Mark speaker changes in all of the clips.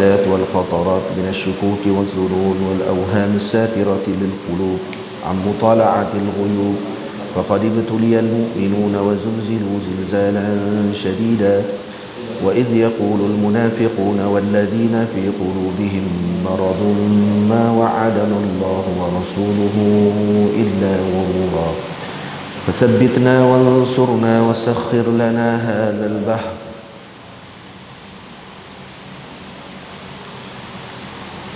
Speaker 1: والخطرات من الشكوك والظنون والأوهام الساترة للقلوب عن مطالعة الغيوب. فقد ابتلي المؤمنون وزلزلوا زلزالا شديدا. وإذ يقول المنافقون والذين في قلوبهم مرض ما وعدنا الله ورسوله إلا غرورا. فثبتنا وانصرنا وسخر لنا هذا البحر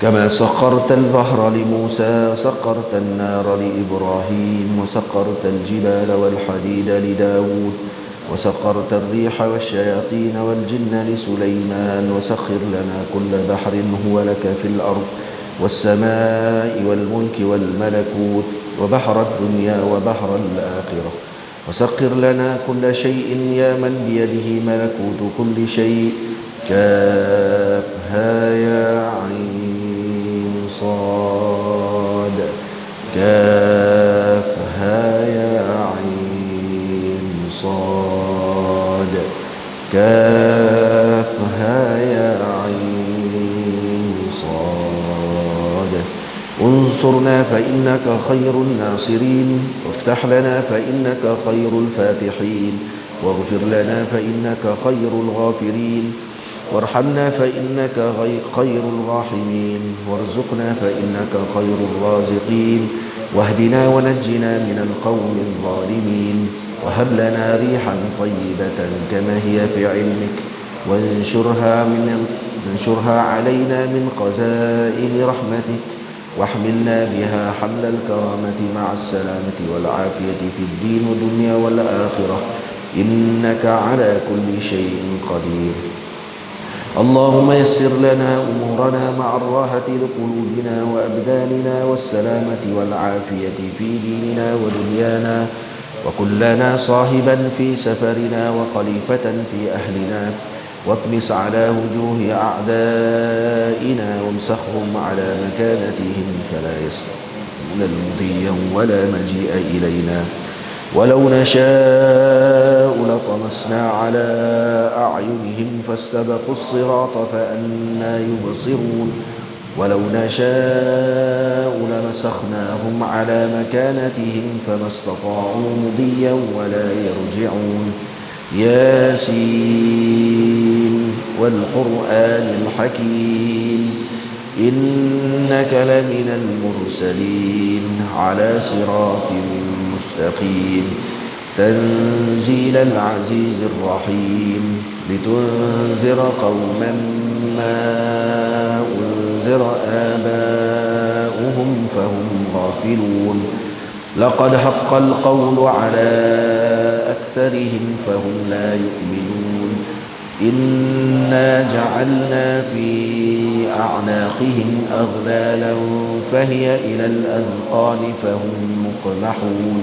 Speaker 1: كما سخرت البحر لموسى، سخرت النار لإبراهيم، وسخرت الجبال والحديد لداود، وسخرت الريح والشياطين والجن لسليمان. وسخر لنا كل بحر هو لك في الأرض والسماء والملك والملكوت، وبحر الدنيا وبحر الآخرة. وسخر لنا كل شيء يا من بيده ملكوت كل شيء. كافها يا عين صاد. كافها يا عين صاد. كافها يا عين صاد. انصرنا فإنك خير الناصرين، وافتح لنا فإنك خير الفاتحين، واغفر لنا فإنك خير الغافرين، وارحمنا فإنك خير الراحمين، وارزقنا فإنك خير الرازقين، واهدنا ونجنا من القوم الظالمين، وهب لنا ريحا طيبة كما هي في علمك، وانشرها علينا من خزائن رحمتك، واحملنا بها حمل الكرامة مع السلامة والعافية في الدين والدنيا والآخرة، إنك على كل شيء قدير. اللهم يسر لنا أمورنا مع الراحة لقلوبنا وأبداننا والسلامة والعافية في ديننا ودنيانا، وكن لنا صاحبا في سفرنا وخليفة في أهلنا، واطمس على وجوه أعدائنا وامسخهم على مكانتهم فلا يستطيعون المضي ولا مجيء إلينا. ولو نشاء لطمسنا على أعينهم فاستبقوا الصراط فأنى يبصرون. ولو نشاء لمسخناهم على مكانتهم فما استطاعوا مضيا ولا يرجعون. ياسين والقرآن الحكيم إنك لمن المرسلين على صراط مستقيم، تنزيل العزيز الرحيم، لتنذر قوما ما أنذر آباؤهم فهم غافلون. لقد حق القول على أكثرهم فهم لا يؤمنون. إنا جعلنا في أعناقهم أغلالا فهي إلى الأذقان فهم مقمحون.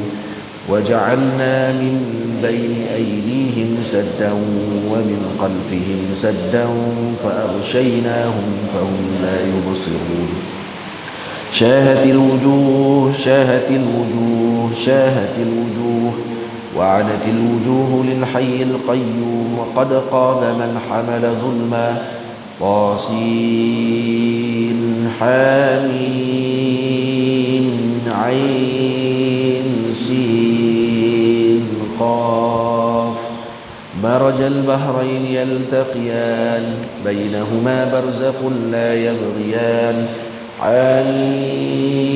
Speaker 1: وجعلنا من بين أيديهم سدا ومن خلفهم سدا فأغشيناهم فهم لا يبصرون. شاهت الوجوه شاهت الوجوه شاهت الوجوه، وعنت الوجوه للحي القيوم، وقد خاب من حمل ظلما. طاسين حامين عين سين قاف. مرج البحرين يلتقيان بينهما برزخ لا يبغيان. حميم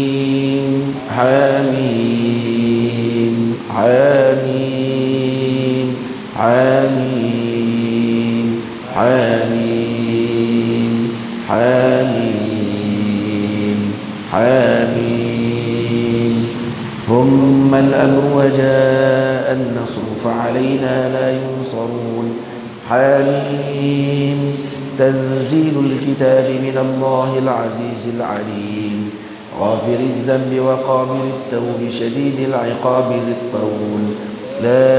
Speaker 1: حميم حميم حميم حميم حميم حميم. ثم الأمر وجاء النصر فعلينا لا ينصرون. حميم تنزيل الكتاب من الله العزيز العليم، غافر الذنب وقابل التوب شديد العقاب ذي الطول. لا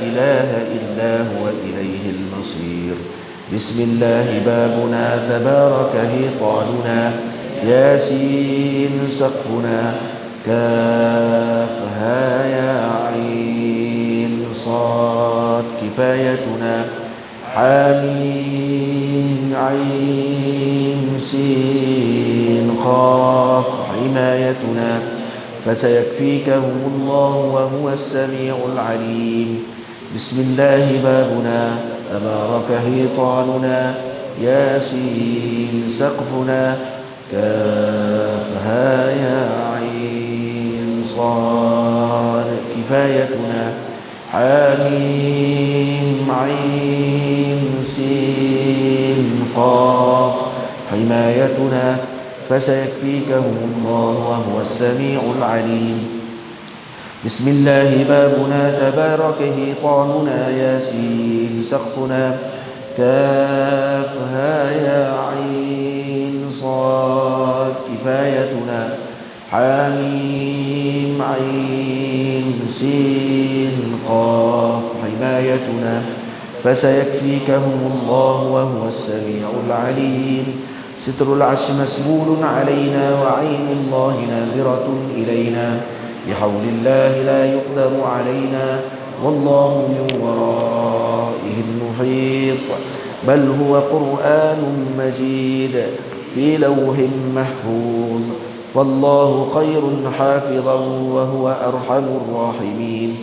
Speaker 1: إله إلا هو إليه المصير. بسم الله بابنا تبارك هيطاننا. ياسين سقفنا. كافها يا عين صاد كفايتنا. حميم عين سين قاف حمايتنا فسيكفيكهم الله وهو السميع العليم. بسم الله بابنا تبارك حيطاننا ياسين سقفنا كافها يا عين صاد كفايتنا حميم عين سين قاف حمايتنا فسيكفيكهم الله وهو السميع العليم. بسم الله بابنا تبارك حيطاننا ياسين سقفنا كافها يا عين صاد كفايتنا حميم عين سين قاف حمايتنا فسيكفيكهم الله وهو السميع العليم. ستر العرش مسبول علينا وعين الله ناظرة إلينا بحول الله لا يقدر علينا والله من ورائهم محيط بل هو قرآن مجيد في لوح محفوظ والله خير حافظا وهو أرحم الراحمين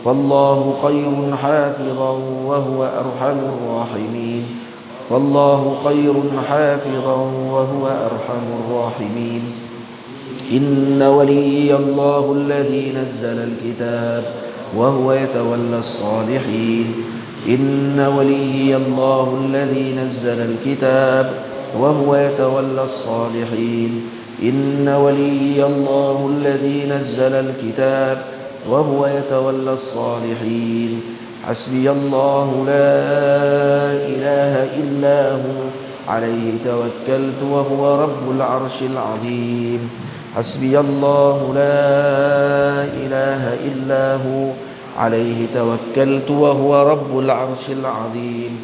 Speaker 1: والله خير حافظا وهو أرحم الراحمين والله خير حافظا وهو أرحم الراحمين. إن وليي الله الذي نزل الكتاب وهو يتولى الصالحين. إن وليي الله الذي نزل الكتاب وهو يتولى الصالحين. إن وليي الله الذي نزل الكتاب وهو يتولى الصالحين. حسبي الله لا إله إلا هو عليه توكلت وهو رب العرش العظيم. حسبي الله لا إله إلا هو عليه توكلت وهو رب العرش العظيم.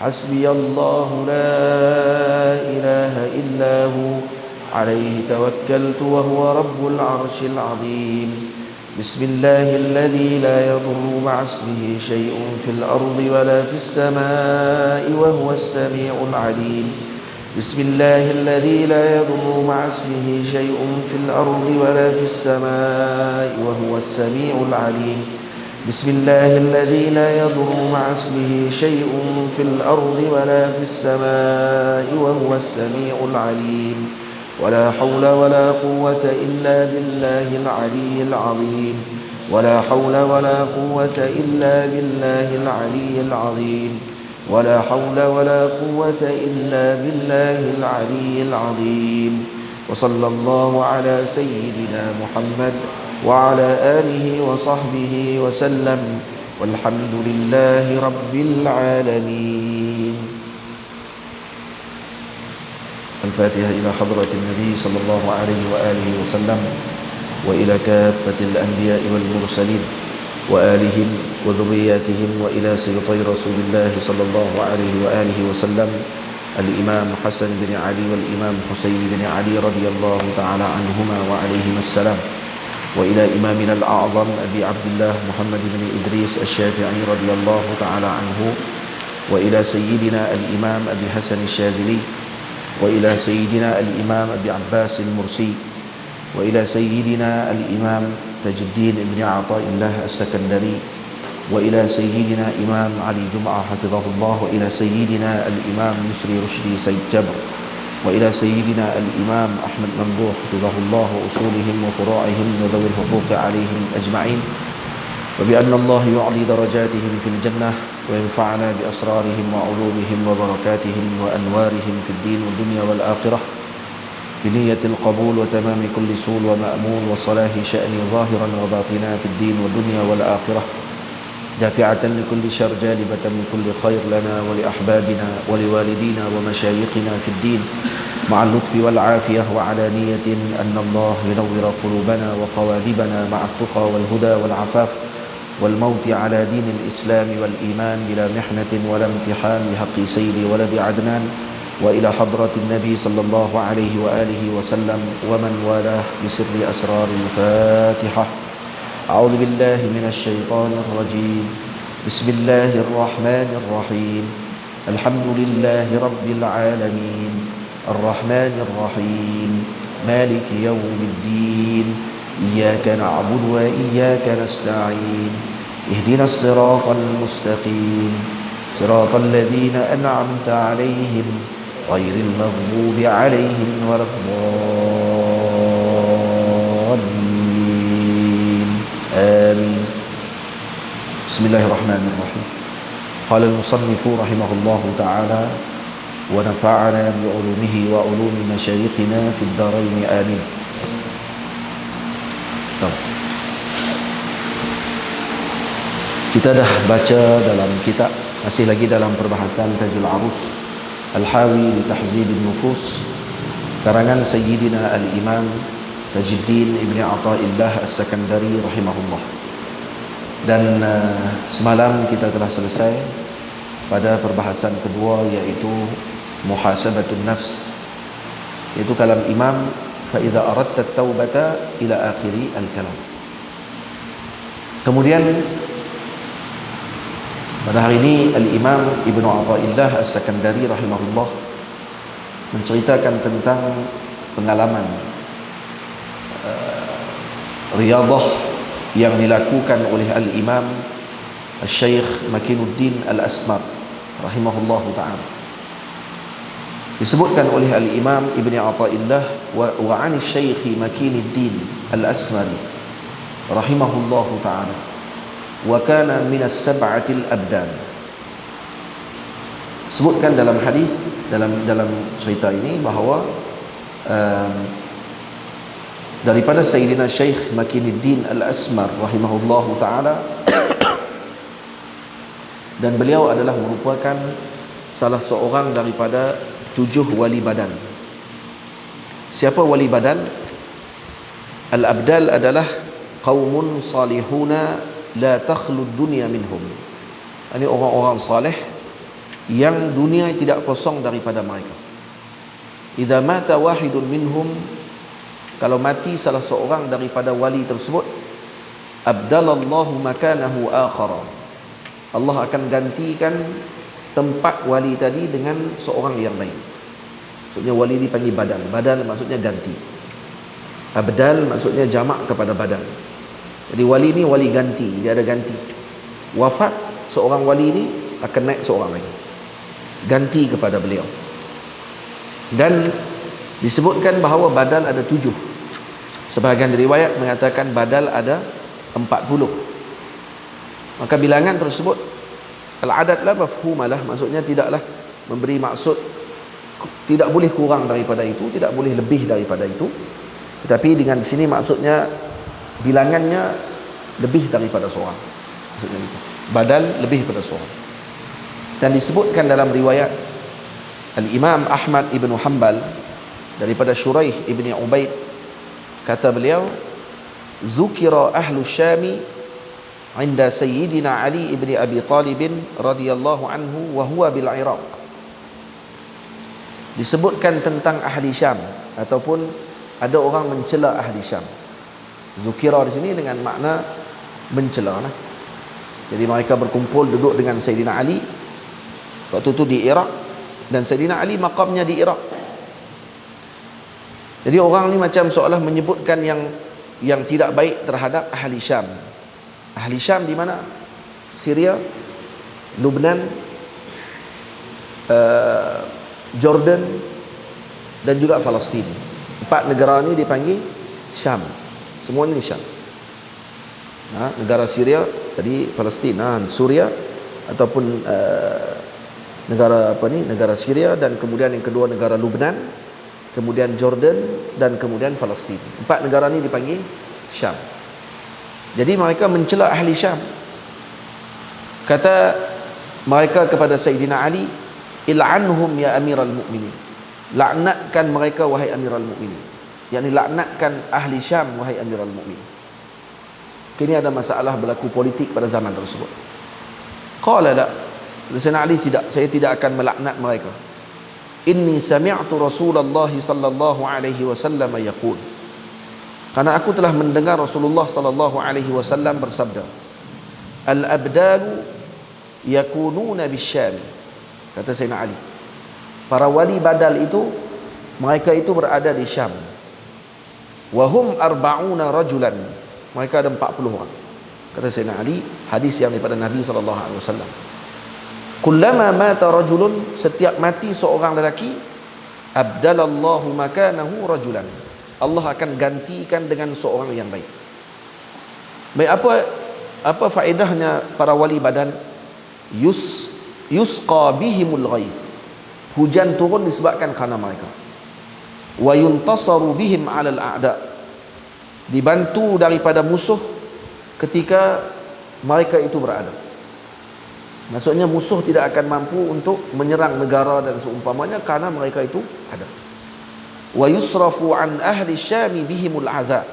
Speaker 1: حسبي الله لا إله إلا هو عليه توكلت وهو رب العرش العظيم. بسم الله الذي لا يضر مع اسمه شيء في الأرض ولا في السماء وهو السميع العليم. بسم الله الذي لا يضر مع اسمه شيء في الأرض ولا في السماء وهو السميع العليم. بسم الله الذي لا يضر مع اسمه شيء في الأرض ولا في السماء وهو السميع العليم. ولا حول ولا قوة إلا بالله العلي العظيم. ولا حول ولا قوة إلا بالله العلي العظيم. ولا حول ولا قوة إلا بالله العلي العظيم. وصلى الله على سيدنا محمد وعلى آله وصحبه وسلم والحمد لله رب العالمين. الفاتحة إلى حضرة النبي صلى الله عليه وآله وسلم وإلى كافة الأنبياء والمرسلين وآلهم وذرياتهم وإلى سبطي رسول الله صلى الله عليه وآله وسلم الإمام حسن بن علي والإمام حسين بن علي رضي الله تعالى عنهما وعليهما السلام وإلى إمامنا الأعظم أبي عبد الله محمد بن إدريس الشافعي رضي الله تعالى عنه وإلى سيدنا الإمام أبي حسن الشاذلي وإلى سيدنا الإمام أبي عباس المرسي وإلى سيدنا الإمام تاج الدين بن عطاء الله السكندري وإلى سيدنا إمام علي جمعة حفظه الله وإلى سيدنا الإمام يسري رشدي سيد جبر وإلى سيدنا الإمام أحمد ممدوح حفظه الله وأصولهم وفروعهم وذوي الحقوق عليهم أجمعين وبأن الله يعلي درجاتهم في الجنة وينفعنا بأسرارهم وعلومهم وبركاتهم وأنوارهم في الدين والدنيا والآخرة بنية القبول وتمام كل سول ومأمول وصلاح شأن ظاهرا وباطنا في الدين والدنيا والآخرة دافعة لكل شر جالبة من كل خير لنا ولأحبابنا ولوالدينا ومشايخنا في الدين مع اللطف والعافية وعلى نية أن الله ينور قلوبنا وقوالبنا مع التقى والهدى والعفاف والموت على دين الإسلام والإيمان بلا محنة ولا امتحان بحق سيد ولد عدنان وإلى حضرة النبي صلى الله عليه وآله وسلم ومن والاه بسر أسرار الفاتحة. أعوذ بالله من الشيطان الرجيم. بسم الله الرحمن الرحيم. Alhamdulillahi Rabbil Alamin, Ar-Rahmanir Rahim, Maliki Yawmiddin, Iyyaka na'budu wa iyyaka nasta'in, Ihdinas siratal mustaqim, siratal ladzina an'amta 'alaihim, ghairil maghdubi 'alaihim waladdallin. Amin. Bismillahirrahmanirrahim. Qala al-musannifu rahimahullahu ta'ala wa nafa'ana bi 'ulumihi wa 'ulumi masyayikhina fid dharain. Amin. Kita dah baca dalam kitab, masih lagi dalam perbahasan Tajul Arus Al-Hawi li Tahzib An-Nufus, karangan Sayyidina Al-Imam Tajuddin Ibn Athaillah As-Sakandari rahimahullah. Dan semalam kita telah selesai pada perbahasan kedua, iaitu muhasabatun nafs, iaitu kalam Imam fa idza aradta at-taubata ila akhiri al-kalam. Kemudian pada hari ini Al-Imam Ibn Athaillah As-Sakandari rahimahullah menceritakan tentang pengalaman riyadah yang dilakukan oleh Al-Imam Al-Syeikh Makinuddin Al-Asmar rahimahullah ta'ala. Disebutkan oleh Al-Imam Ibn Athaillah wa 'ani Syekh Makinuddin Al-Asmari rahimahullah ta'ala wa kana minas sab'atil abdan. Sebutkan dalam hadis, dalam cerita ini bahawa daripada Sayyidina Syekh Makinuddin Al-Asmar rahimahullahu ta'ala, dan beliau adalah merupakan salah seorang daripada 7 wali badan. Siapa wali badan? Al-abdal adalah qaumun salihuna la takhlud dunya minhum. Ini orang-orang saleh yang dunia tidak kosong daripada mereka. Idza mata wahidun minhum, kalau mati salah seorang daripada wali tersebut, abdalallahu makanahu akhara, Allah akan gantikan tempat wali tadi dengan seorang yang lain. Maksudnya wali dipanggil badal. Badal maksudnya ganti. Abdal maksudnya jamak kepada badal. Jadi wali ni wali ganti, dia ada ganti. Wafat seorang wali ni akan naik seorang lagi, ganti kepada beliau. Dan disebutkan bahawa badal ada 7. Sebahagian riwayat mengatakan badal ada 40. Maka bilangan tersebut al-adad la mafhumalah, maksudnya tidaklah memberi maksud, tidak boleh kurang daripada itu, tidak boleh lebih daripada itu. Tetapi dengan sini maksudnya bilangannya lebih daripada seorang, maksudnya itu. Badal lebih daripada seorang. Dan disebutkan dalam riwayat Al-Imam Ahmad ibn Hanbal daripada Shuraih ibn Ubaid, kata beliau, zukira ahlu syami inda Sayyidina Ali ibn Abi Talib radhiyallahu anhu wa huwa bil Iraq. Disebutkan tentang ahli Syam, ataupun ada orang mencela ahli Syam. Zukira di sini dengan makna mencela lah. Jadi mereka berkumpul duduk dengan Sayyidina Ali waktu itu di Iraq, dan Sayyidina Ali maqamnya di Iraq. Jadi orang ni macam seolah menyebutkan yang tidak baik terhadap ahli Syam. Ahli Syam di mana? Syria, Lebanon, Jordan, dan juga Palestin. 4 negara ni dipanggil Syam. Semuanya ni Syam. Negara Syria tadi, Palestin, Suria, ataupun negara apa ni? Negara Syria, dan kemudian yang kedua negara Lebanon, kemudian Jordan, dan kemudian Palestin. 4 negara ni dipanggil Syam. Jadi mereka mencela ahli Syam. Kata mereka kepada Sayyidina Ali, il'anhum ya amiral mu'minin, laknatkan mereka wahai amiral mu'minin. Yakni laknatkan ahli Syam wahai amiral mu'minin. Kini ada masalah berlaku politik pada zaman tersebut. Qala la, Sayyidina Ali tidak, saya tidak akan melaknat mereka. Inni sami'tu Rasulullah sallallahu alaihi wasallam yaqul, karena aku telah mendengar Rasulullah sallallahu alaihi wasallam bersabda, al-abdalu yakununa bisyam, kata Sayyidina Ali. Para wali badal itu, mereka itu berada di Syam. Wahum arba'una rajulan, mereka ada 40 orang. Kata Sayyidina Ali, hadis yang daripada Nabi SAW. Kullama mata rajulun, setiap mati seorang lelaki, abdalallahu makanahu rajulan, Allah akan gantikan dengan seorang yang baik. Baik, apa faedahnya para wali badal? Yusqa bihimul ghais, hujan turun disebabkan kerana mereka. Wa yuntasaru bihim 'alal a'da, dibantu daripada musuh ketika mereka itu berada. Maksudnya musuh tidak akan mampu untuk menyerang negara dan seumpamanya kerana mereka itu ada. Wa yusrafu an ahli syami bihimul azab,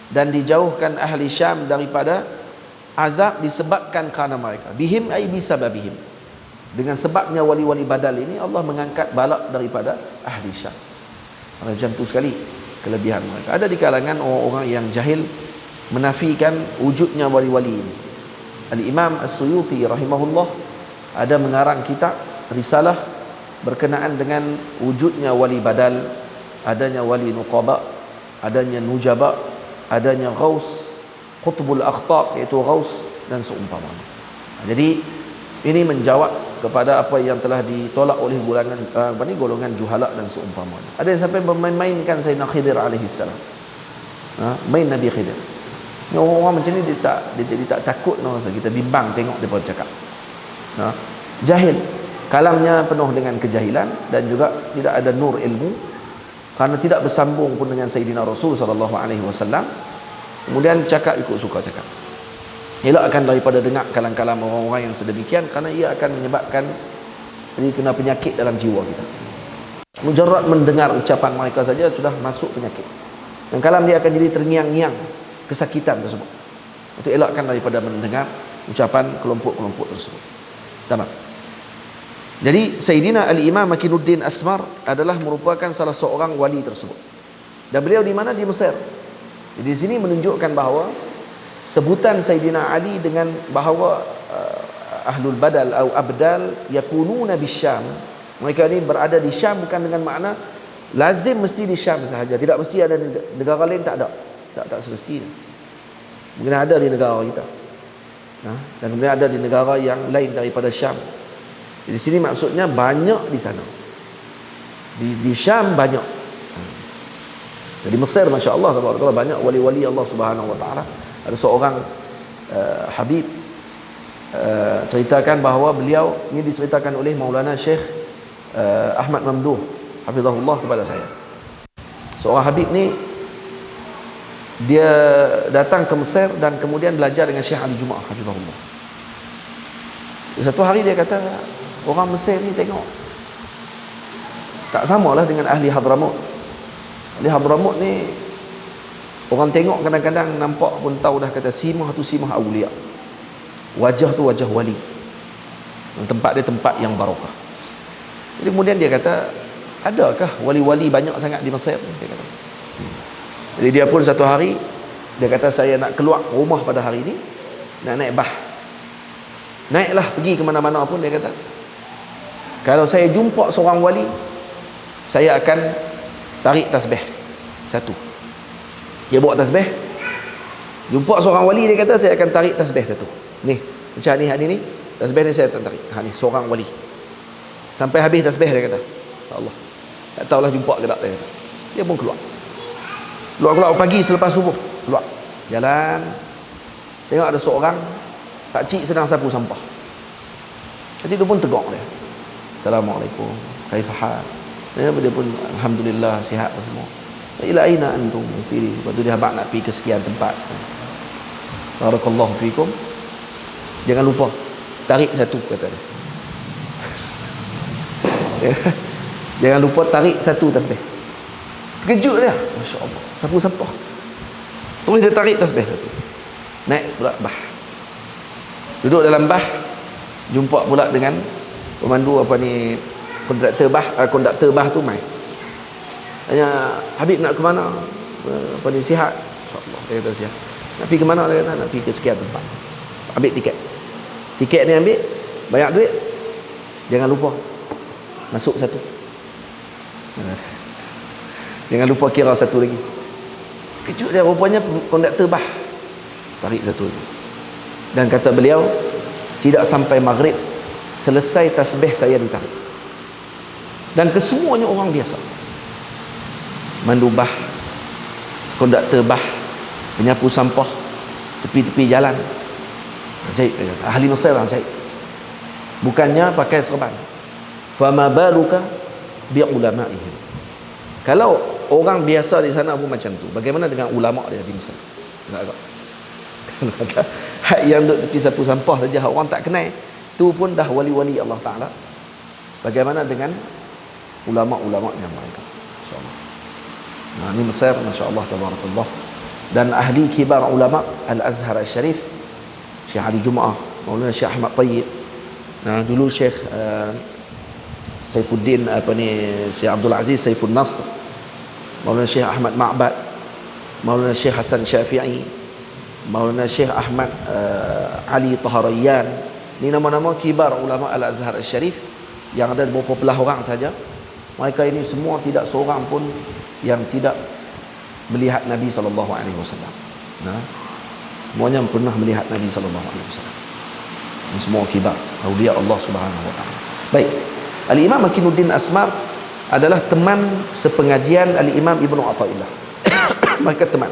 Speaker 1: dan dijauhkan ahli Syam daripada azab disebabkan kerana mereka. Bihim ay bisababihim, dengan sebabnya wali-wali badal ini Allah mengangkat balak daripada ahli Syam. Macam tu sekali kelebihan mereka. Ada di kalangan orang-orang yang jahil menafikan wujudnya wali-wali ini. Al-Imam As-Suyuti rahimahullah ada mengarang kitab risalah berkenaan dengan wujudnya wali badal, adanya wali nuqaba, adanya nujaba, adanya ghaus, qutbul akhtab, iaitu ghaus dan seumpamanya. Jadi ini menjawab kepada apa yang telah ditolak oleh golongan juhala dan seumpamanya. Ada yang sampai memainkan Sayyidina Khidir alaihi salam. Main Nabi Khidir. Orang macam ni dia tak takut, kita bimbang tengok depa cakap. Jahil, kalamnya penuh dengan kejahilan dan juga tidak ada nur ilmu, kerana tidak bersambung pun dengan Sayyidina Rasul sallallahu alaihi wasallam. Kemudian cakap ikut suka cakap. Elakkan daripada dengar kalam-kalam orang-orang yang sedemikian, kerana ia akan menyebabkan dia kena penyakit dalam jiwa kita. Mujarrad mendengar ucapan mereka saja sudah masuk penyakit, dan kalam dia akan jadi terngiang-ngiang kesakitan tersebut. Itu elakkan daripada mendengar ucapan kelompok-kelompok tersebut. Tamam. Jadi Sayyidina Al-Imam Makinuddin Asmar adalah merupakan salah seorang wali tersebut. Dan beliau di mana? Di Mesir. Jadi di sini menunjukkan bahawa sebutan Sayyidina Ali dengan bahawa ahlul badal atau abdal yakununa bisyam, mereka ini berada di Syam, bukan dengan makna lazim mesti di Syam sahaja, tidak mesti ada negara lain, tak ada, tak semestinya. Mungkin ada di negara kita, dan kemudian ada di negara yang lain daripada Syam. Di sini maksudnya banyak di sana, di Syam banyak. Jadi Mesir, Masya Allah, banyak wali-wali Allah Subhanahu Wa Taala. Ada seorang Habib ceritakan bahawa beliau, ini diceritakan oleh Maulana Syekh Ahmad Mamduh hafizahullah kepada saya. Seorang Habib ni dia datang ke Mesir dan kemudian belajar dengan Syekh Ali Jumaah hafizahullah. Satu hari dia kata, orang Mesir ni tengok tak samalah dengan ahli Hadramut. Ahli Hadramut ni orang tengok kadang-kadang nampak pun tahu dah, kata simah tu simah awliya, wajah tu wajah wali, tempat dia tempat yang barakah. Jadi kemudian dia kata, adakah wali-wali banyak sangat di Mesir? Dia kata. Jadi dia pun satu hari dia kata, saya nak keluar rumah pada hari ini, nak naik bah. Naiklah pergi ke mana-mana pun, dia kata, kalau saya jumpa seorang wali, saya akan tarik tasbih satu. Dia bawa tasbih, jumpa seorang wali, dia kata, saya akan tarik tasbih satu. Ni, macam ni, tasbih ni saya tarik. Ni seorang wali. Sampai habis tasbih, dia kata. Allah, tak tahulah jumpa ke tak, dia kata. Dia pun keluar pagi selepas subuh, keluar jalan, tengok ada seorang pakcik sedang sapu sampah. Jadi dia pun tegur dia, Assalamualaikum, kaifahal. Dia pun alhamdulillah, sihat semua. Ila aina antum masiri. Lepas tu dia habaq nak pergi ke sekian tempat. Barakallahu fikum. Jangan lupa tarik satu, kata dia. Jangan lupa tarik satu tasbih. Terkejut dia, Masya Allah, sapu sampah. Terus dia tarik tasbih satu. Naik pula bah. Duduk dalam bah, jumpa pula dengan pemandu konduktor bah tu mai. Tanya, Habib nak ke mana? Sihat? InsyaAllah. Dia kata sihat. Nak pergi ke mana? Dia kata, nak pergi ke sekian tempat. Ambil tiket. Tiket ni ambil, banyak duit. Jangan lupa masuk satu. Jangan lupa kira satu lagi. Kejut dia, rupanya konduktor bah. Tarik satu lagi. Dan kata beliau, tidak sampai maghrib selesai tasbih saya ditarik. Dan kesemuanya orang biasa. Mandu bah, konduktor bah, penyapu sampah tepi-tepi jalan. Ajaib. Ahli Mesir ajaib. Bukannya pakai serban. Fama baluka bi ulama'ihim. Kalau orang biasa di sana pun macam tu, bagaimana dengan ulama dia di Mesir? Enggak. Hak yang duduk tepi sapu sampah saja orang tak kenal, tu pun dah wali-wali Allah Taala. Bagaimana dengan ulama-ulama yang mereka? Insya-Allah. Nah, ini Mesir, masya-Allah tabarakallah. Dan ahli kibar ulama Al-Azhar Al-Syarif, Syekh Ali Jumaah, Maulana Syekh Ahmad Tayyib. Nah, dulu Syekh Saifuddin Syekh Abdul Aziz Saifun Nasr, Maulana Syekh Ahmad Ma'bad, Maulana Syekh Hasan Syafi'i, Maulana Syekh Ahmad Ali Taharayyan. Ini nama-nama kibar ulama Al-Azhar Al-Syarif yang ada beberapa belah orang saja. Mereka ini semua tidak seorang pun yang tidak melihat Nabi SAW. Nah, semuanya pernah melihat Nabi SAW. Ini semua kibar awliya Allah Subhanahu wa taala. Baik. Al-Imam Makinuddin Asmar adalah teman sepengajian Al-Imam Ibnu Athaillah. Mereka teman.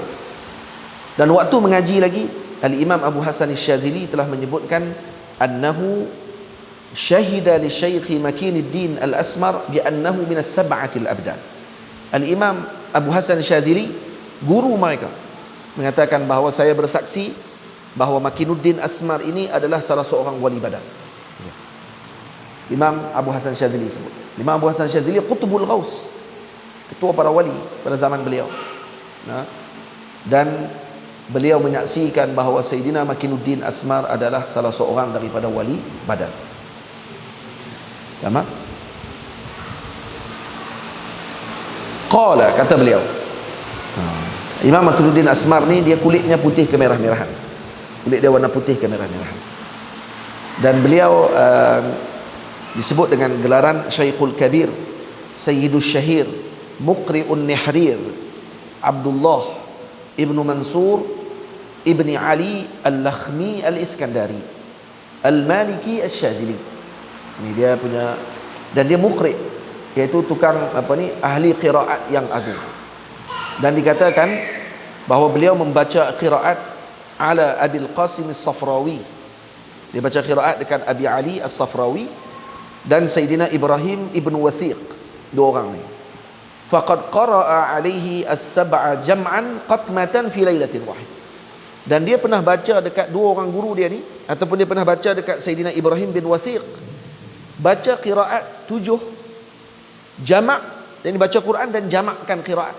Speaker 1: Dan waktu mengaji lagi, Al-Imam Abu Hasan Asy-Syadzili telah menyebutkan annahu syahida li Syekh Makinuddin Al-Asmar bi annahu min as-sab'ati al-abdan. Al-Imam Abu Hasan Asy-Syadzili, guru mereka, mengatakan bahawa saya bersaksi bahawa Makinuddin Asmar ini adalah salah seorang wali Badar. Imam Abu Hasan Syadzili sebut. Imam Abu Hasan Syadzili Qutbul Ghaus, ketua para wali pada zaman beliau. Nah, dan beliau menyaksikan bahawa Sayyidina Makinuddin Asmar adalah salah seorang daripada wali Badar. Tamam? Qala, kata beliau, Imam Makinuddin Asmar ni dia kulitnya putih kemerah-merahan. Kulit dia warna putih kemerah-merahan. Dan beliau disebut dengan gelaran Syekhul Kabir, Sayyidus Syahir, Muqri'un Nihrir, Abdullah Ibnu Mansur Ibni Ali Al-Lakhmi Al-Iskandari Al-Maliki Al-Syadzili. Ini dia punya, dan dia muqri', iaitu tukang ahli qiraat yang agung. Dan dikatakan bahawa beliau membaca qiraat ala Abil Qasim As-Safrawi. Dia baca qiraat dekat Abi Ali As-Safrawi dan Sayyidina Ibrahim Ibn Wathiq, dua orang ni. Faqad qara'a alaihi as-sab'a jam'an qatmatan fi lailatin wahid. Dan dia pernah baca dekat dua orang guru dia ni, ataupun dia pernah baca dekat Sayyidina Ibrahim bin Wathiq, baca qiraat 7 jamak, dan baca Quran dan jamakkan qiraat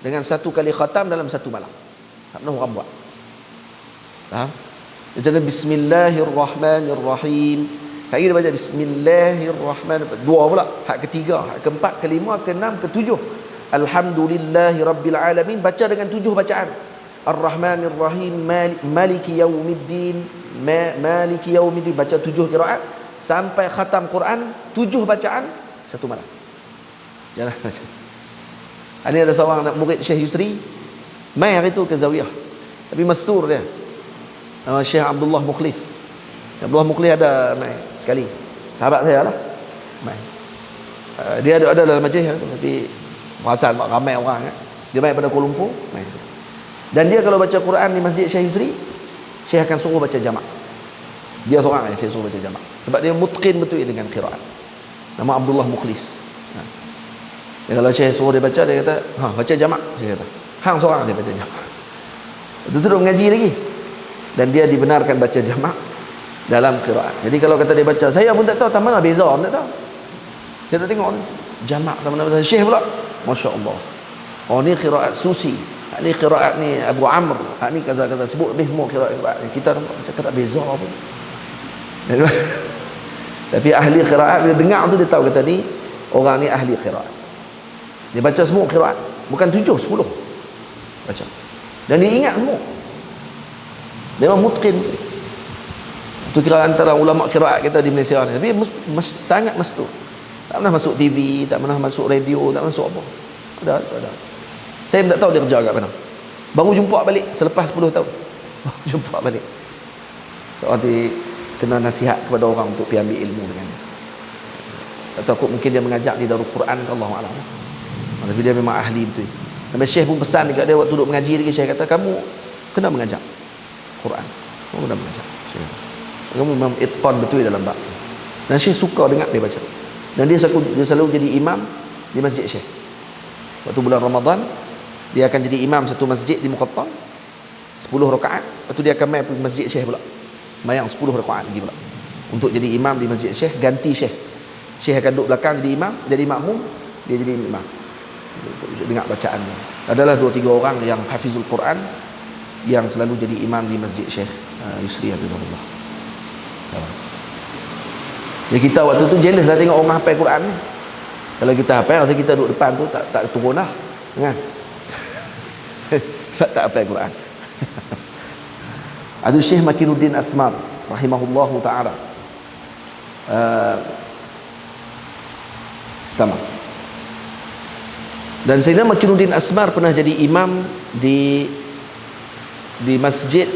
Speaker 1: dengan satu kali khatam dalam satu malam. Tak pernah orang buat. Faham? Dia Bismillahirrahmanirrahim. Hari dia baca Bismillahirrahmanirrahim. Dua pula. Hak ketiga, hak keempat, kelima, keenam, ketujuh. Alhamdulillahirabbil alamin. Baca dengan 7 bacaan. Ar-Rahmanir-Rahim, Maliki Yaumiddin, Maliki Yaumiddin. Baca 7 qiraat sampai khatam Quran 7 bacaan satu malam. Jangan baca. Ini ada seorang anak murid Syekh Yusri, mai hari itu ke Zawiyah, tapi mastur dia. Nama Syekh Abdullah Mukhlis. Abdullah Mukhlis ada mai sekali, sahabat saya lah, mai. Dia ada dalam majlis tu, tapi perasan ramai orang kan. Dia mai pada Kuala Lumpur, mai. Dan dia kalau baca Quran di Masjid Syekh Yusri, Syekh akan suruh baca jamak. Dia seorang yang Syekh suruh baca jamak, sebab dia mutqin betul dengan qiraat. Nama Abdullah Mukhlis. Dan kalau Syekh suruh dia baca, dia kata, baca jamak. Syekh kata, hang seorang dia baca jamak. Itu duduk mengaji lagi. Dan dia dibenarkan baca jamak dalam qiraat. Jadi kalau kata dia baca, saya pun tak tahu tak mana beza, pun tak tahu. Dia tak tengok jamak tak mana beza. Syekh pula, masya-Allah. Oh, ni qiraat Susi. Ni qiraat ni Abu Amr. Ni kaza-kaza, sebut lebih semua qiraat. Kita macam tak beza pun. Tapi ahli qiraat bila dengar tu dia tahu, kata ni orang ni ahli qiraat. Dia baca semua qiraat, bukan 7, 10 baca. Dan dia ingat semua. Memang mutqin. Itu kira antara ulama qiraat kita di Malaysia ni. Tapi sangat mastur. Tak pernah masuk TV, tak pernah masuk radio, tak masuk apa. Ada. Saya tak tahu dia kerja kat mana. Baru jumpa balik selepas 10 tahun. Baru jumpa balik. So, nanti kena nasihat kepada orang untuk pergi ambil ilmu dengan dia. Tak tahu mungkin dia mengajar di Darul Quran ke, Allahu a'lam. Tapi dia memang ahli betul. Sampai Syekh pun pesan dekat dia waktu duduk mengaji lagi, Syekh kata kamu kena mengajar Quran. Kamu kena mengajar. Syekh kata, kamu memang itqan betul dalam bab. Dan Syekh suka dengar dia baca. Dan dia selalu jadi imam di masjid Syekh. Waktu bulan Ramadan dia akan jadi imam satu masjid di Muqattam 10 rakaat. Lepas tu dia akan main pergi masjid Syekh pula, mayang 10 rakaat lagi pula untuk jadi imam di masjid Syekh. Ganti Syekh. Syekh akan duduk belakang jadi imam, jadi makmum, dia jadi imam untuk dengar bacaan dia. Adalah 2-3 orang yang hafizul Quran yang selalu jadi imam di masjid Syekh Yusri Habibullah. Ya, kita waktu tu jealous lah tengok orang hafal Quran ni. Kalau kita hafal, rasa kita duduk depan tu tak turun lah, kan? Sebab tak hafal Quran. Ada Syekh Makinuddin Asmar rahimahullahu taala. Tamam. Dan Sayyidina Makinuddin Asmar pernah jadi imam di masjid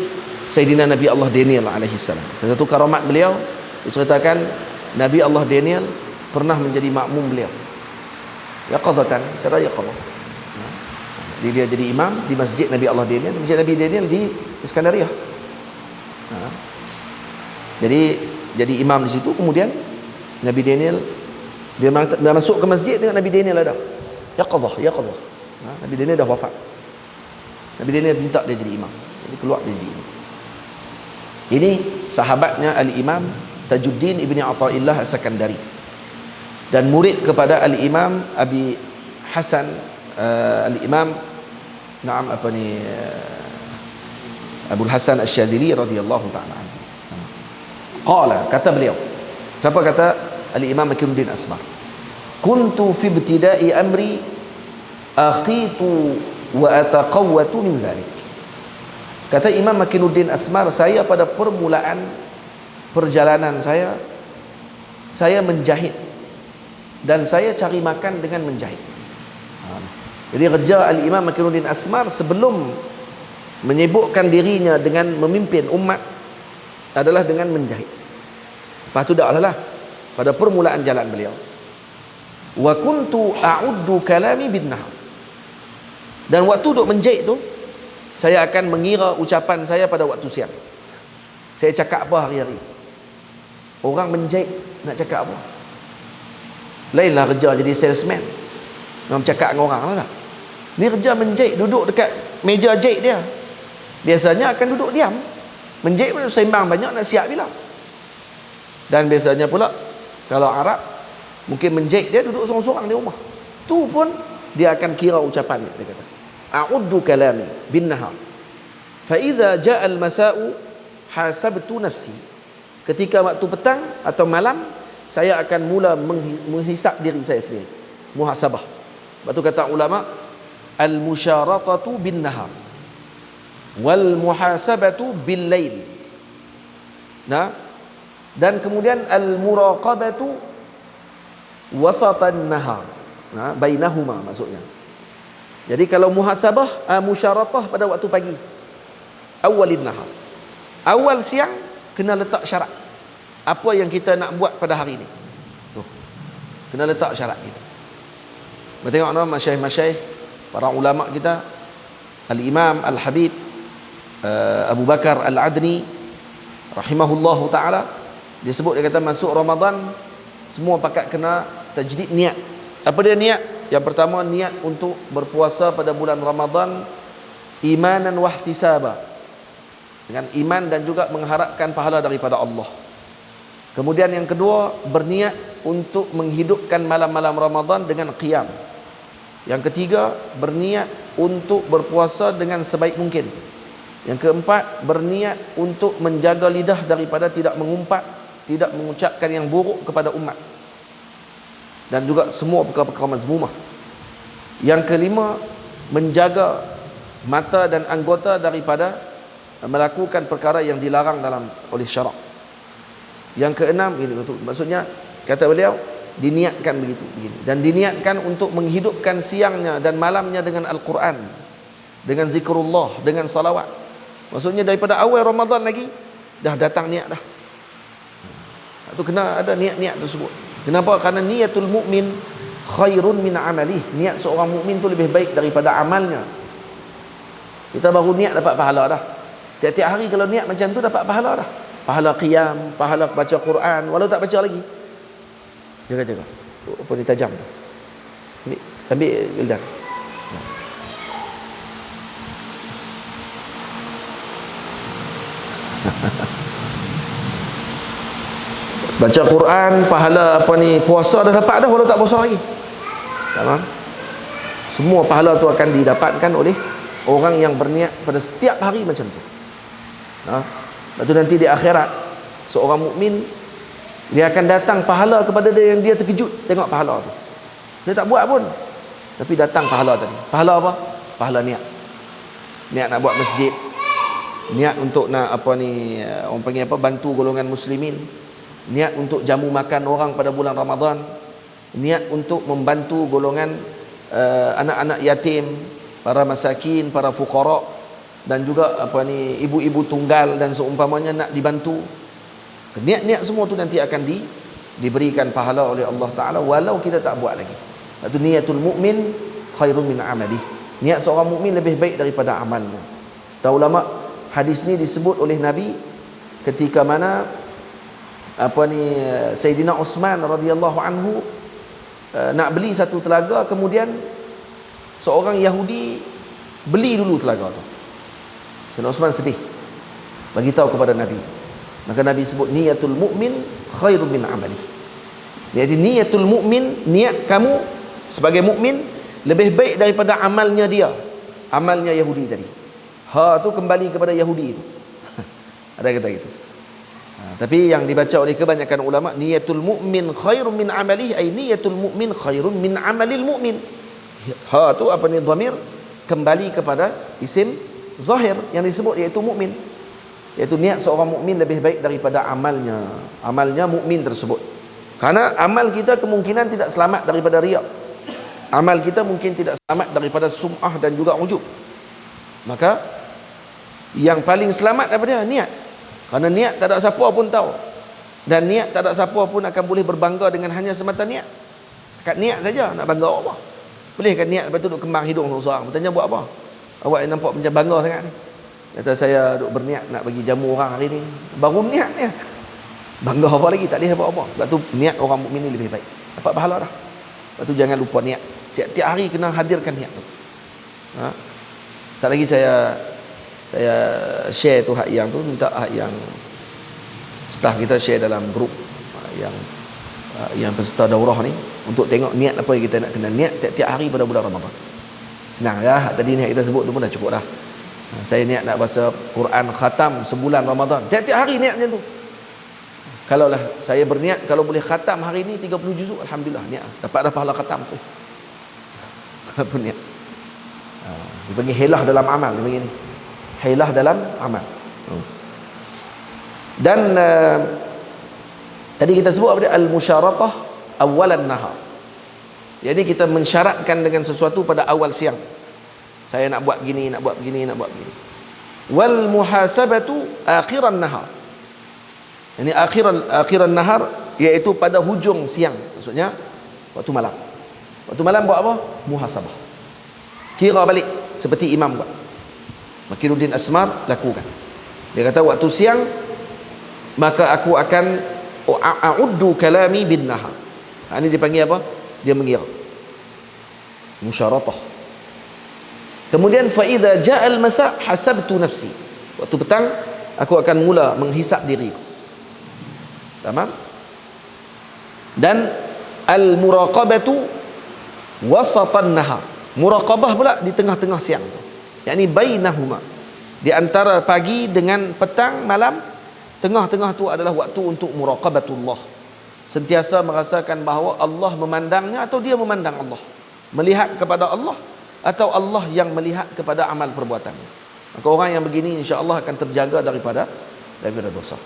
Speaker 1: Sayyidina Nabi Allah Daniel alaihi salam. Salah satu karamat beliau diceritakan Nabi Allah Daniel pernah menjadi makmum beliau. Yaqadatan, secara yaqadah. Dia jadi imam di masjid Nabi Allah Daniel, masjid Nabi Daniel di Iskandaria. Jadi imam di situ, kemudian Nabi Daniel dia masuk ke masjid dengan Nabi Daniel ada. Yaqadah. Nabi Daniel dah wafat. Nabi Daniel minta dia jadi imam. Jadi keluar dia jadi imam. Ini sahabatnya Al-Imam Tajuddin Ibni Athaillah As-Sakandari dan murid kepada Al-Imam Abi Hasan Al-Imam Abul Hasan Asy-Syadzili radhiyallahu taala anhu. Qala, kata beliau. Siapa kata? Al-Imam Makinuddin Asmar. Kuntu fi ibtida'i amri akhitu wa ataqawwatu min dhalik. Kata Imam Makinuddin Asmar, saya pada permulaan perjalanan saya menjahit dan saya cari makan dengan menjahit. Jadi kerja Al-Imam Makinuddin Asmar sebelum menyibukkan dirinya dengan memimpin umat adalah dengan menjahit. Lepas tu dah lah pada permulaan jalan beliau. Wa kuntu a'uddu kalami bin nahar. Dan waktu duk menjahit tu, saya akan mengira ucapan saya pada waktu siang. Saya cakap apa hari-hari. Orang menjahit nak cakap apa? Lainlah kerja jadi salesman, nak cakap dengan orang lah. Ni kerja menjahit, duduk dekat meja jahit dia. Biasanya akan duduk diam. Menjahit pun sembang banyak, nak siap bila. Dan biasanya pula kalau Arab mungkin menjahit dia duduk sorang-sorang di rumah. Tu pun dia akan kira ucapannya. Dia kata, a'uddu kalami bin nahar. Fa idza ja'a al-masa'u hasabtu nafsi. Ketika waktu petang atau malam, saya akan mula menghisap diri saya sendiri. Muhasabah. Sebab tu kata ulama, al-musyaratatu bin nahar wal muhasabatu bil lail. Nah, dan kemudian al-muraqabatu wasatan nahar. Nah, bainahuma maksudnya. Jadi kalau muhasabah, musyaratah pada waktu pagi, awalin nahar, awal siang, kena letak syarat apa yang kita nak buat pada hari ini. Tuh, kena letak syarat kita. Kita tengok masyayikh-masyayikh, para ulama kita, Al-Imam Al-Habib Abu Bakar Al-Adni rahimahullahu ta'ala, dia sebut, dia kata masuk Ramadan semua pakat kena tajdid niat. Apa dia niat? Yang pertama, niat untuk berpuasa pada bulan Ramadan imanan wahtisaba, dengan iman dan juga mengharapkan pahala daripada Allah. Kemudian yang kedua, berniat untuk menghidupkan malam-malam Ramadan dengan qiyam. Yang ketiga, berniat untuk berpuasa dengan sebaik mungkin. Yang keempat, berniat untuk menjaga lidah daripada tidak mengumpat, tidak mengucapkan yang buruk kepada umat, dan juga semua perkara-perkara mazmumah. Yang kelima, menjaga mata dan anggota daripada melakukan perkara yang dilarang oleh syarak. Yang keenam ini maksudnya kata beliau diniatkan begini, dan diniatkan untuk menghidupkan siangnya dan malamnya dengan Al-Quran, dengan zikrullah, dengan salawat. Maksudnya daripada awal Ramadan lagi dah datang niat dah. Itu kena ada niat-niat tersebut. Kenapa? Karena niatul mukmin khairun min amalih. Niat seorang mukmin tu lebih baik daripada amalnya. Kita baru niat dapat pahala dah. Tiap-tiap hari kalau niat macam tu dapat pahala dah. Pahala qiyam, pahala baca Quran, walau tak baca lagi. Jaga-jaga. Apa ni tajam tu? Ambil Wildan. Baca Quran, pahala apa ni, puasa dah dapat dah walau tak puasa lagi. Faham? Semua pahala tu akan didapatkan oleh orang yang berniat pada setiap hari macam tu. Lepas tu nanti di akhirat seorang mukmin dia akan datang pahala kepada dia yang dia terkejut tengok pahala tu. Dia tak buat pun, tapi datang pahala tadi. Pahala apa? Pahala niat. Niat nak buat masjid, niat untuk nak apa ni, orang panggil apa, bantu golongan muslimin, niat untuk jamu makan orang pada bulan Ramadan, niat untuk membantu golongan anak-anak yatim, para masakin, para fuqara, dan juga apa ni, ibu-ibu tunggal dan seumpamanya nak dibantu. Niat-niat semua tu nanti akan diberikan pahala oleh Allah Ta'ala walau kita tak buat lagi. Itu niatul mukmin khairun min amalih. Niat seorang mukmin lebih baik daripada amalnya. Tahu ulama, hadis ni disebut oleh Nabi ketika mana apa ni, Sayyidina Uthman radhiyallahu anhu nak beli satu telaga, kemudian seorang Yahudi beli dulu telaga tu. Sayyidina Uthman sedih, bagi tahu kepada Nabi. Maka Nabi sebut niatul mukmin khairun min amalih. Jadi niatul mukmin, niat kamu sebagai mukmin lebih baik daripada amalnya dia, amalnya Yahudi tadi. Ha tu kembali kepada Yahudi tu. Ada kata gitu. Tapi yang dibaca oleh kebanyakan ulama, niatul mukmin khairun min amalih, ay niatul mukmin khairun min amalil mukmin. Ha tu apa ni, dhamir kembali kepada isim zahir yang disebut, iaitu mukmin. Iaitu niat seorang mukmin lebih baik daripada amalnya mukmin tersebut. Karena amal kita kemungkinan tidak selamat daripada riak. Amal kita mungkin tidak selamat daripada sum'ah dan juga ujub. Maka yang paling selamat daripada niat. Karena niat tak ada siapa pun tahu, dan niat tak ada siapa pun akan boleh berbangga dengan hanya semata niat. Sekat niat saja nak bangga apa? Boleh kan niat lepas tu duk kembang hidung seorang, bertanya buat apa? Awak nampak macam bangga sangat ni. Kata saya duk berniat nak bagi jamu orang hari ni. Baru niat ni, bangga apa lagi? Tak boleh apa-apa. Sebab tu niat orang mukmin ni lebih baik, dapat pahala dah. Sebab tu jangan lupa niat. Setiap hari kena hadirkan niat tu. Sekali lagi saya share tu hak yang tu, minta hak yang staff kita share dalam grup yang peserta daurah ni, untuk tengok niat apa yang kita nak kena niat tiap-tiap hari pada bulan Ramadan. Senang ya, tadi niat kita sebut tu pun dah cukup dah. Saya niat nak baca Quran khatam sebulan Ramadan, tiap-tiap hari niat macam tu. Kalaulah saya berniat, kalau boleh khatam hari ni 30 juzuk, alhamdulillah, niat dapat dah pahala khatam tu. Apa niat? Dipanggil hilah dalam amal, dipanggil ni. Hilah dalam amal. Dan tadi kita sebut apa dia? Al-musyaratah awalan nahar. Jadi kita mensyaratkan dengan sesuatu pada awal siang. Saya nak buat gini, nak buat begini, nak buat begini. Wal muhasabatu akhiran nahar. Ini akhiran nahar, iaitu pada hujung siang. Maksudnya waktu malam. Waktu malam buat apa? Muhasabah. Kira balik seperti imam buat. Makinuddin Asmar lakukan. Dia kata waktu siang maka aku akan a'uddu kalami bin nahar. Ini dipanggil apa? Dia mengira. Musyaratah. Kemudian fa idza ja'al masa hasabtu nafsi. Waktu petang aku akan mula menghisap diriku. Tamam? Dan al muraqabatu wasatan nahar. Muraqabah pula di tengah-tengah siang tu. Yakni bainahuma. Di antara pagi dengan petang malam, tengah-tengah tu adalah waktu untuk muraqabatullah. Sentiasa merasakan bahawa Allah memandangnya atau dia memandang Allah. Melihat kepada Allah atau Allah yang melihat kepada amal perbuatannya. Maka orang yang begini insya-Allah akan terjaga daripada dosa.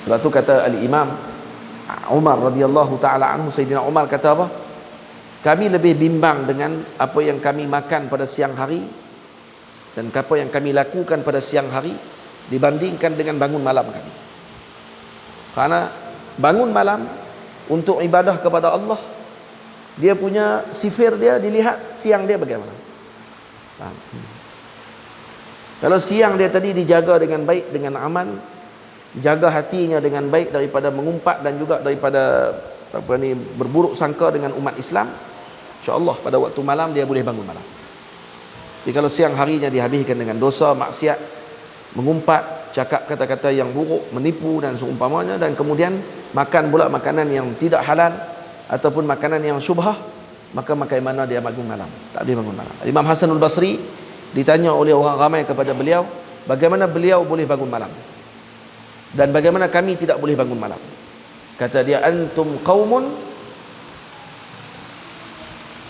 Speaker 1: Sebab tu kata Al-Imam Umar radhiyallahu taala anhu, Sayyidina Umar kata apa? Kami lebih bimbang dengan apa yang kami makan pada siang hari dan apa yang kami lakukan pada siang hari dibandingkan dengan bangun malam kami. Karena bangun malam untuk ibadah kepada Allah, dia punya sifir dia dilihat siang dia bagaimana. Kalau siang dia tadi dijaga dengan baik, dengan aman, jaga hatinya dengan baik daripada mengumpat dan juga daripada berburuk sangka dengan umat Islam, insya-Allah pada waktu malam dia boleh bangun malam. Tapi kalau siang harinya dihabiskan dengan dosa, maksiat, mengumpat, cakap kata-kata yang buruk, menipu dan seumpamanya, dan kemudian makan pula makanan yang tidak halal ataupun makanan yang syubhah, maka makan mana dia bangun malam? Tak boleh bangun malam. Imam Hasanul Basri ditanya oleh orang ramai kepada beliau, bagaimana beliau boleh bangun malam dan bagaimana kami tidak boleh bangun malam. Kata dia, antum qaumun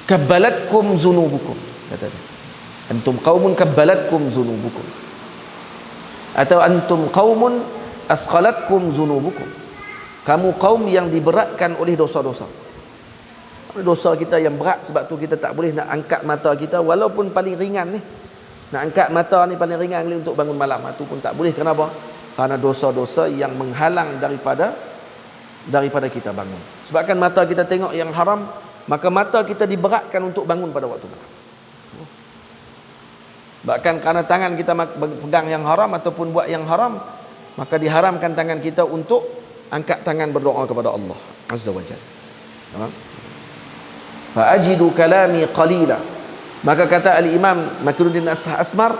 Speaker 1: kabbalatkum zunubukum. Kata dia, antum qaumun kabbalatkum zunubukum, atau antum qaumun asqalatkum zunubukum. Kamu kaum yang diberatkan oleh dosa-dosa. Dosa kita yang berat, sebab tu kita tak boleh nak angkat mata kita, walaupun paling ringan ni. Nak angkat mata ni paling ringan ni untuk bangun malam, itu pun tak boleh. Kenapa? Karena dosa-dosa yang menghalang daripada kita bangun. Sebabkan mata kita tengok yang haram, maka mata kita diberatkan untuk bangun pada waktu malam. Bahkan karena tangan kita pegang yang haram ataupun buat yang haram, maka diharamkan tangan kita untuk angkat tangan berdoa kepada Allah Azza wa Jalla. Fa ajidu kalami qalila. Maka kata Al-Imam Makruddin Asmar,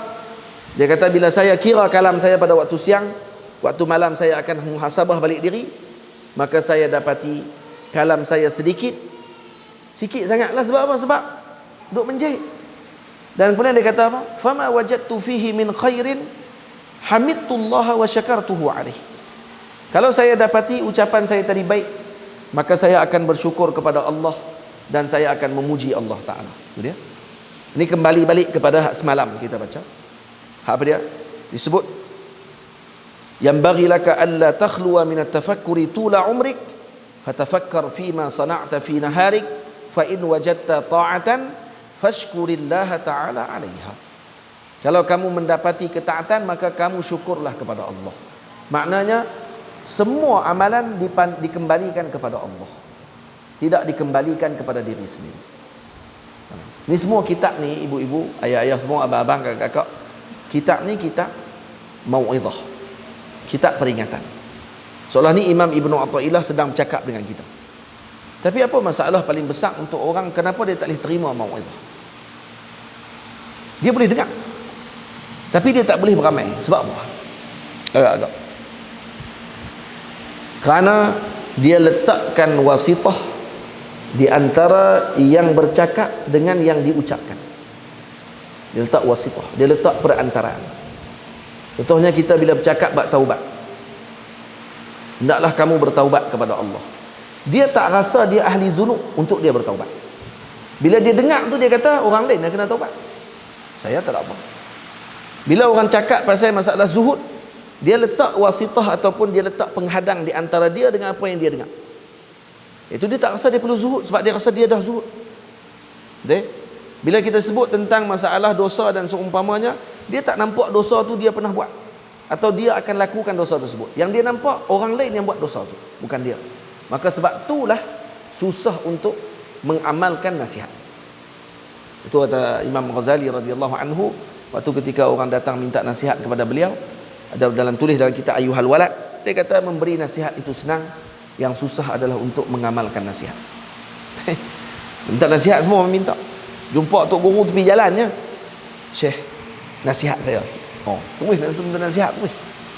Speaker 1: dia kata, bila saya kira kalam saya pada waktu siang, waktu malam saya akan muhasabah balik diri, maka saya dapati kalam saya sikit sangatlah. Sebab apa? Sebab duk menjahit. Dan kemudian dia kata apa? Fama wajadtu fihi min khairin hamidtullaha wa syakartuhu alaih. Kalau saya dapati ucapan saya tadi baik, maka saya akan bersyukur kepada Allah dan saya akan memuji Allah Ta'ala. Itu dia. Ini kembali balik kepada hak semalam kita baca. Hak apa dia? Disebut, yanbaghi laka alla takhluwa min at-tafakkuri tula umrik fatafakkar fima sana'ta fi naharik fa in wajadta ta'atan fashkurillaha ta'ala 'alaiha. Kalau kamu mendapati ketaatan, maka kamu syukurlah kepada Allah. Maknanya semua amalan dikembalikan kepada Allah, tidak dikembalikan kepada diri sendiri. Ni semua kitab ni, ibu-ibu, ayah-ayah semua, abang-abang, kakak-kakak, kitab ni kitab mau'izah, kitab peringatan. Seolah ni Imam Ibn Athaillah sedang bercakap dengan kita. Tapi apa masalah paling besar untuk orang, kenapa dia tak boleh terima mau'izah? Dia boleh dengar, tapi dia tak boleh beramai. Sebab apa? Agak-agak kerana dia letakkan wasitah di antara yang bercakap dengan yang diucapkan. Dia letak wasitah, dia letak perantaraan. Contohnya kita bila bercakap bab taubat, hendaklah kamu bertaubat kepada Allah. Dia tak rasa dia ahli zunub untuk dia bertaubat. Bila dia dengar tu, dia kata orang lain yang kena taubat, saya tak ada apa. Bila orang cakap pasal masalah zuhud, dia letak wasitah ataupun dia letak penghadang di antara dia dengan apa yang dia dengar. Itu dia tak rasa dia perlu zuhud, sebab dia rasa dia dah zuhud. Bila kita sebut tentang masalah dosa dan seumpamanya, dia tak nampak dosa tu dia pernah buat, atau dia akan lakukan dosa tersebut. Yang dia nampak orang lain yang buat dosa tu, bukan dia. Maka sebab itulah susah untuk mengamalkan nasihat. Itu kata Imam Ghazali radhiyallahu anhu, waktu ketika orang datang minta nasihat kepada beliau, ada dalam tulis dalam kitab Ayyuhal Walad, dia kata memberi nasihat itu senang, yang susah adalah untuk mengamalkan nasihat. Minta nasihat semua orang minta. Jumpa tok guru tepi jalannya, Syekh, nasihat saya sikit. Oh, tunggu minta nasihat tu.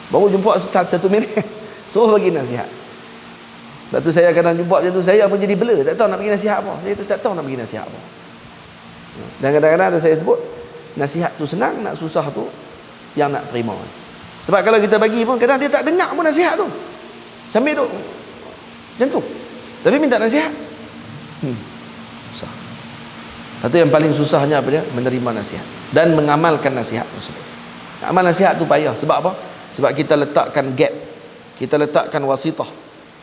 Speaker 1: Baru jumpa satu minit, suruh bagi nasihat. Sebab tu saya kadang jumpa macam tu, saya pun jadi bela, tak tahu nak bagi nasihat apa. Saya tak tahu nak bagi nasihat apa. Dan kadang-kadang ada saya sebut, nasihat tu senang, nak susah tu yang nak terima. Sebab kalau kita bagi pun, kadang dia tak dengar pun nasihat tu, sambil duk macam tu, tapi minta nasihat. Susah. Itu yang paling susahnya apa dia? Menerima nasihat dan mengamalkan nasihat tersebut. Amal nasihat tu payah. Sebab apa? Sebab kita letakkan gap, Kita letakkan wasitah,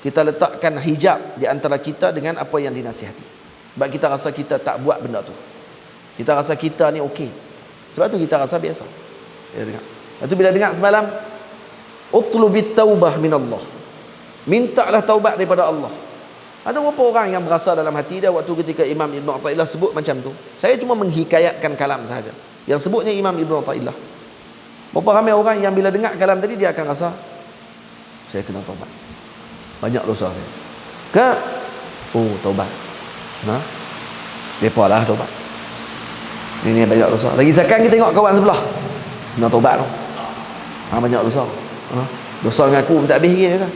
Speaker 1: kita letakkan hijab di antara kita dengan apa yang dinasihati. Sebab kita rasa kita tak buat benda tu, kita rasa kita ni okey, sebab tu kita rasa biasa. Dia dengar. Lepas tu bila dengar semalam, utlubit taubah minallah, mintalah taubat daripada Allah. Ada beberapa orang yang berasa dalam hati dia waktu ketika Imam Ibn Athaillah sebut macam tu. Saya cuma menghikayatkan kalam sahaja. Yang sebutnya Imam Ibn Athaillah. Berapa ramai orang yang bila dengar kalam tadi dia akan rasa, saya kena taubat, banyak dosa saya. Ke? Oh, taubat. Nah, depa lah taubat. Ini banyak dosa. Lagi sekarang kita tengok kawan sebelah, nak taubat tu. Banyak dosa. Dosa dengan aku tak habis lagi dia.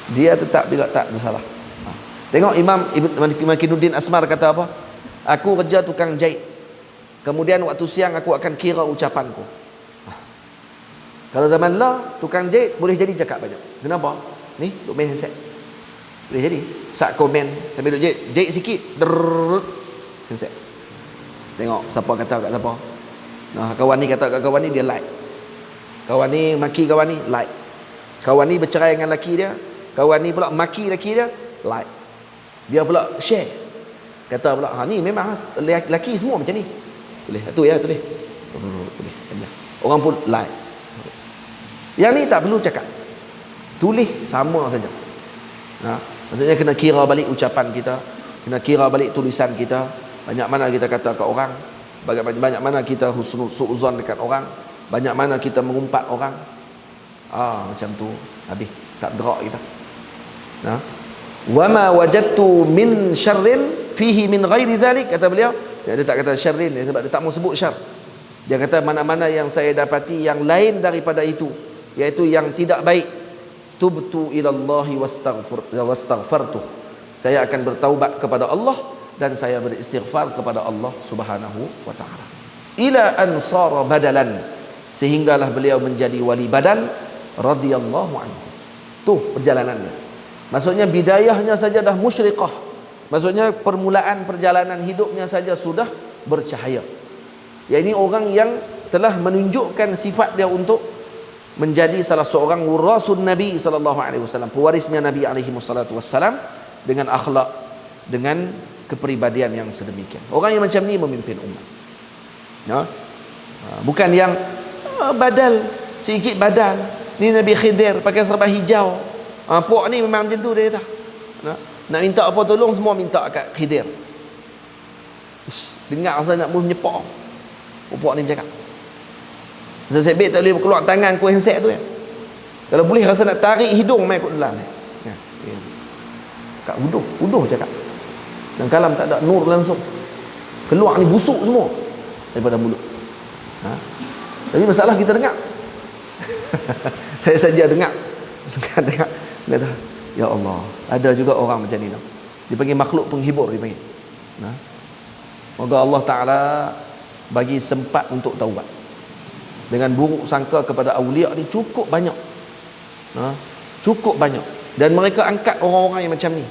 Speaker 1: Dia tetap juga tak bersalah. Tengok Imam Makinuddin Asmar kata apa? Aku kerja tukang jahit, kemudian waktu siang aku akan kira ucapanku. Kalau zaman lah tukang jahit boleh jadi cakap banyak. Kenapa? Ni duk main handset, boleh jadi sat komen sambil duk jahit sikit, handset. Tengok siapa kata kat siapa. Nah, kawan ni kata kat kawan ni, dia like. Kawan ni maki kawan ni, like. Kawan ni bercerai dengan laki dia, kawan ni pula maki laki dia, like. Dia pula share, kata pula, ni memang laki semua macam ni. Tulis tu ya, tulis. Tulis. Orang pun like. Yang ni tak perlu cakap, tulis sama saja. Maksudnya kena kira balik ucapan kita, kena kira balik tulisan kita. Banyak mana kita kata ke orang, banyak mana kita suuzon dekat orang, banyak mana kita mengumpat orang. Macam tu habis, tak gerak kita. Wa ma wajadtu min syarrin fihi min ghairi zalik, kata beliau. Dia tak kata syarrin sebab dia tak mau sebut syar. Dia kata mana-mana yang saya dapati yang lain daripada itu, iaitu yang tidak baik, tubtu ilallahi wastaghfartuh, saya akan bertaubat kepada Allah dan saya beristighfar kepada Allah Subhanahu wa taala. Ila an sara badalan, sehinggalah beliau menjadi wali badal radhiyallahu anhu. Tu perjalanannya. Maksudnya bidayahnya saja dah musyriqah. Maksudnya permulaan perjalanan hidupnya saja sudah bercahaya. Ya, ini orang yang telah menunjukkan sifat dia untuk menjadi salah seorang warasun Nabi sallallahu alaihi wasallam, pewarisnya Nabi alaihi wassalatu wassalam, dengan akhlak, dengan kepribadian yang sedemikian. Orang yang macam ni memimpin umat. Bukan yang badal, sedikit badal. Ni Nabi Khidir pakai serban hijau. Puak ni memang macam tu dia kata. Nak minta apa tolong semua minta kat Khidir. Dengar rasa nak menyepak. Puak ni bercakap, saya sebab tak boleh keluar tangan ku handset tu ya. Kalau boleh rasa nak tarik hidung mai kat dalam. Kat uduh cakap. Dan kalam tak ada nur langsung. Keluar ni busuk semua daripada mulut. Tapi masalah kita dengar. Saya saja dengar. Kata, ya Allah, ada juga orang macam ni. Dipanggil makhluk penghibur dipanggil. Moga Allah Ta'ala bagi sempat untuk taubat. Dengan buruk sangka kepada awliya ni cukup banyak. Cukup banyak. Dan mereka angkat orang-orang yang macam ni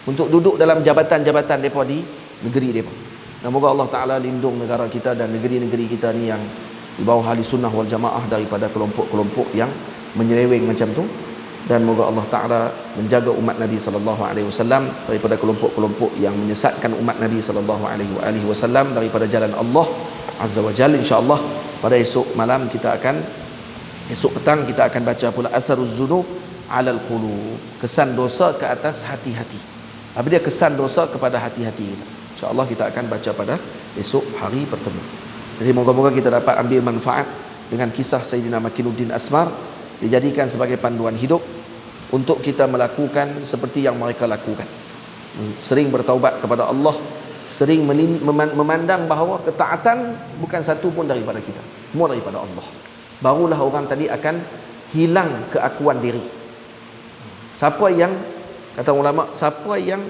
Speaker 1: untuk duduk dalam jabatan-jabatan mereka di negeri mereka. Dan moga Allah Ta'ala lindung negara kita dan negeri-negeri kita ni yang di bawah ahli sunnah wal jamaah daripada kelompok-kelompok yang menyeleweng macam tu. Dan moga Allah Ta'ala menjaga umat Nabi SAW daripada kelompok-kelompok yang menyesatkan umat Nabi SAW daripada jalan Allah Azza wa Jalla. InsyaAllah pada esok malam esok petang kita akan baca pula Atharuz Zunub alal qulub, kesan dosa ke atas hati-hati. Apa dia kesan dosa kepada hati-hati kita? InsyaAllah kita akan baca pada esok hari pertemu. Jadi moga-moga kita dapat ambil manfaat dengan kisah Sayyidina Makinuddin Asmar, dijadikan sebagai panduan hidup untuk kita melakukan seperti yang mereka lakukan. Sering bertaubat kepada Allah, sering memandang bahawa ketaatan bukan satu pun daripada kita, semua daripada Allah. Barulah orang tadi akan hilang keakuan diri. Siapa yang, kata ulama, siapa yang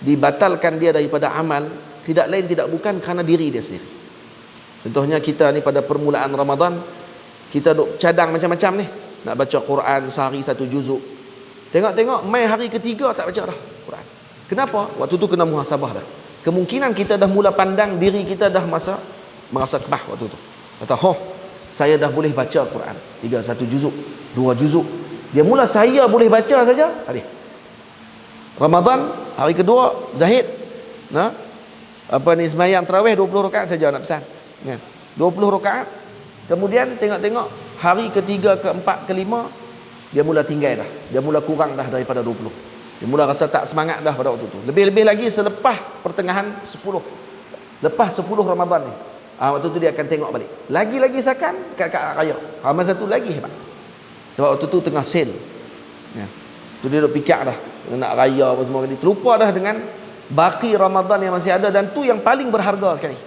Speaker 1: dibatalkan dia daripada amal, tidak lain tidak bukan kerana diri dia sendiri. Contohnya kita ni pada permulaan Ramadan, kita duk cadang macam-macam ni, nak baca Quran sehari 1 juzuk. Tengok-tengok mai hari ketiga tak baca dah Quran. Kenapa? Waktu tu kena muhasabah dah. Kemungkinan kita dah mula pandang diri kita dah merasa kebah waktu tu. Kata, saya dah boleh baca Quran 1 juzuk, 2 juzuk, Dia mula saya boleh baca saja, habis. Ramadan hari kedua Zahid sembahyang tarawih 20 rakaat saja nak pesan kan, 20 rakaat. Kemudian tengok-tengok hari ketiga, keempat, kelima dia mula tinggal dah, dia mula kurang dah daripada 20. Dia mula rasa tak semangat dah pada waktu tu. Lebih-lebih lagi selepas pertengahan 10, lepas 10 Ramadan ni, waktu tu dia akan tengok balik lagi sakan kat raya. Masa tu lagi hebat, sebab waktu tu tengah sale ya. Tu dia duk fikir dah nak raya apa semua kali, terlupa dah dengan baki Ramadan yang masih ada. Dan tu yang paling berharga sekali.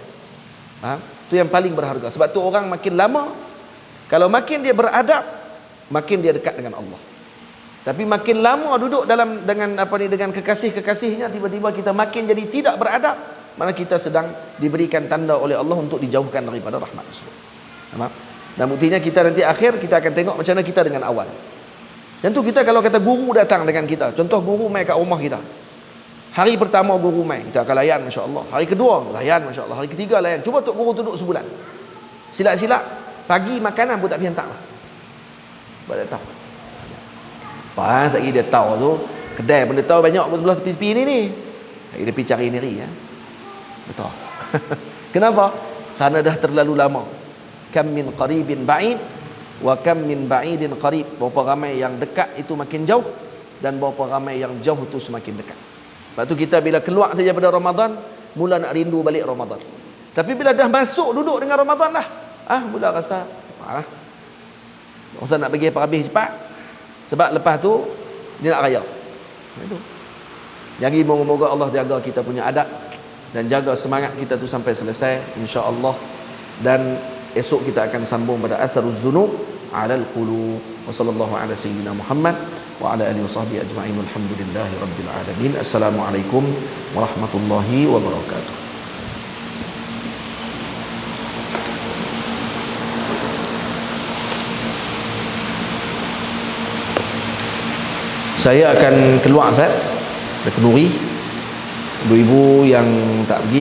Speaker 1: Tu yang paling berharga. Sebab tu orang makin lama, kalau makin dia beradab, makin dia dekat dengan Allah. Tapi makin lama duduk dengan kekasih-kekasihnya, tiba-tiba kita makin jadi tidak beradab, mana kita sedang diberikan tanda oleh Allah untuk dijauhkan daripada rahmat tersebut. Dan buktinya kita nanti akhir kita akan tengok macam mana kita dengan awal. Tentu kita kalau kata guru datang dengan kita, contoh guru mai kat rumah kita, hari pertama guru mai, kita akan layan Masya Allah. Hari kedua layan Masya Allah. Hari ketiga layan. Cuba tok guru duduk sebulan, silap-silap pagi makanan pun tak pergi hantar lah. Sebab tak tahu. Pas lagi dia tahu tu kedai pun dia tahu banyak sebelah tepi-tepi ni. Lagi dia pergi cari neri ya. Betul. Kenapa? Karena dah terlalu lama. Kam min qaribin ba'id wa kam min ba'idin qarib. Berapa ramai yang dekat itu makin jauh, dan berapa ramai yang jauh itu semakin dekat. Sebab tu kita bila keluar saja pada Ramadan, mula nak rindu balik Ramadan. Tapi bila dah masuk duduk dengan Ramadan dah, mula rasa rasa nak pergi habis cepat. Sebab lepas tu dia nak raya. Itu. Jadi moga-moga Allah jaga kita punya adab dan jaga semangat kita tu sampai selesai insya-Allah. Dan esok kita akan sambung pada atharuz zunub 'alal qulub. Wa sallallahu ala sayyidina Muhammad wa ala alihi washabbihi ajma'in. Alhamdulillahi rabbil alamin. Assalamualaikum warahmatullahi wabarakatuh. Saya akan keluar Ustaz, ke Kenduri. Ibu-ibu yang tak pergi